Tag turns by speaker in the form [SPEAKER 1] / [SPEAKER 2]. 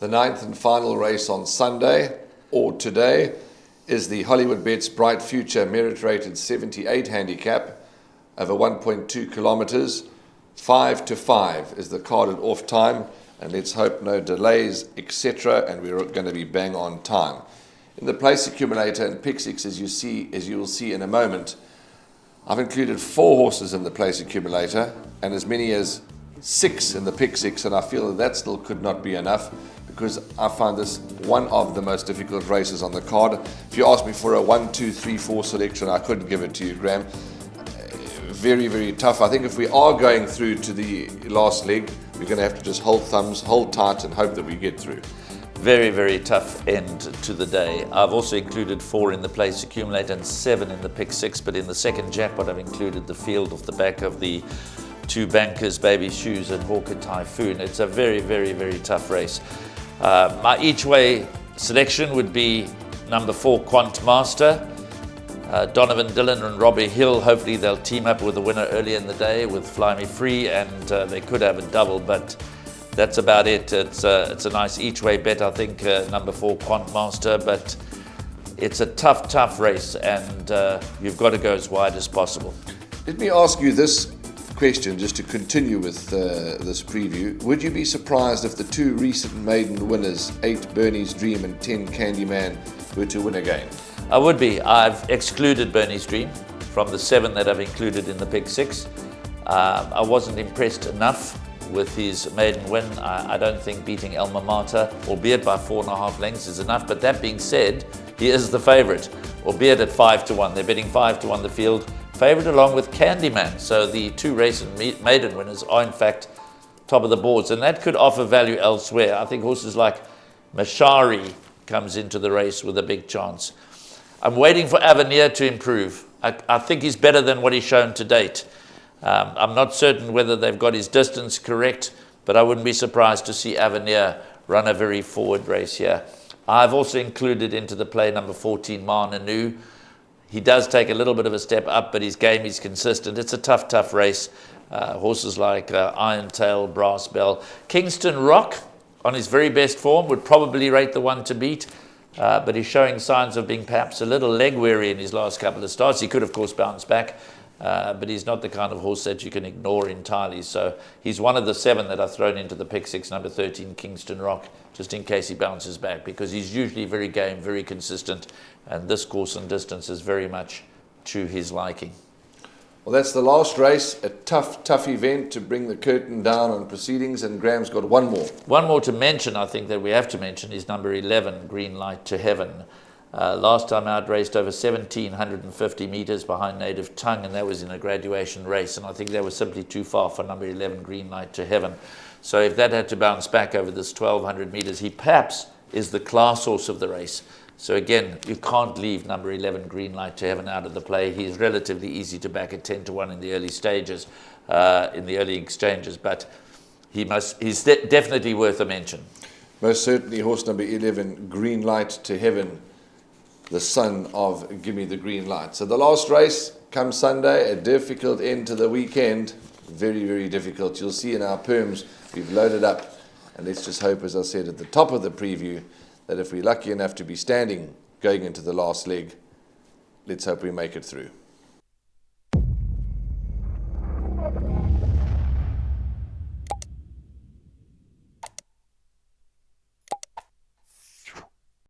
[SPEAKER 1] The ninth and final race on Sunday, or today, is the Hollywood Bets Bright Future merit-rated 78 handicap over 1.2 kilometers. 5 to 5 is the carded off time, and let's hope no delays, etc., and we're going to be bang on time. In the place accumulator and pick six, as you will see in a moment, I've included 4 horses in the place accumulator and as many as 6 in the pick six, and I feel that still could not be enough because I find this one of the most difficult races on the card. If you ask me for a 1, 2, 3, 4 selection, I couldn't give it to you, Graham. Very, very tough. I think if we are going through to the last leg, we're going to have to just hold thumbs, hold tight, and hope that we get through.
[SPEAKER 2] Very, very tough end to the day. I've also included 4 in the place accumulator and 7 in the pick six, but in the second jackpot I've included the field off the back of the 2 bankers, Baby Shoes and Hawker Typhoon. It's a very, very, very tough race. My each way selection would be number 4, Quant Master. Donovan Dillon and Robbie Hill, hopefully they'll team up with the winner early in the day with Fly Me Free, and they could have a double, but that's about it. It's a nice each way bet, I think, number 4, Quant Master, but it's a tough race, and you've got to go as wide as possible.
[SPEAKER 1] Let me ask you this question, just to continue with this preview. Would you be surprised if the 2 recent maiden winners, 8 Bernie's Dream and 10 Candyman, were to win again?
[SPEAKER 2] I would be. I've excluded Bernie's Dream from the 7 that I've included in the pick six. I wasn't impressed enough with his maiden win. I don't think beating Alma Mater, albeit by 4.5 lengths, is enough. But that being said, he is the favourite, albeit at 5 to 1. They're betting 5 to 1 the field. Favourite along with Candyman. So the 2 race and maiden winners are in fact top of the boards, and that could offer value elsewhere. I think horses like Mashari comes into the race with a big chance. I'm waiting for Avenir to improve. I think he's better than what he's shown to date. I'm not certain whether they've got his distance correct, but I wouldn't be surprised to see Avenir run a very forward race here. I've also included into the play number 14, Marnanu. He does take a little bit of a step up, but his game is consistent. It's a tough race. Horses like Iron Tail, Brass Bell. Kingston Rock, on his very best form, would probably rate the one to beat. But he's showing signs of being perhaps a little leg weary in his last couple of starts. He could, of course, bounce back, but he's not the kind of horse that you can ignore entirely. So he's one of the 7 that I've thrown into the pick six, number 13, Kingston Rock, just in case he bounces back, because he's usually very game, very consistent, and this course and distance is very much to his liking.
[SPEAKER 1] Well, that's the last race, a tough event to bring the curtain down on proceedings, and Graham's got one more.
[SPEAKER 2] One more to mention, I think, that we have to mention is number 11, Green Light to Heaven. Last time out raced over 1,750 metres behind Native Tongue, and that was in a graduation race, and I think that was simply too far for number 11, Green Light to Heaven. So if that had to bounce back over this 1,200 metres, he perhaps is the class horse of the race. So again, you can't leave number 11, Green Light to Heaven, out of the play. He's relatively easy to back at 10 to 1 in the early stages, in the early exchanges, but he's definitely worth a mention.
[SPEAKER 1] Most certainly, horse number 11, Green Light to Heaven, the son of Gimme the Green Light. So the last race comes Sunday, a difficult end to the weekend. Very, very difficult. You'll see in our perms, we've loaded up, and let's just hope, as I said at the top of the preview, that if we're lucky enough to be standing going into the last leg, let's hope we make it through.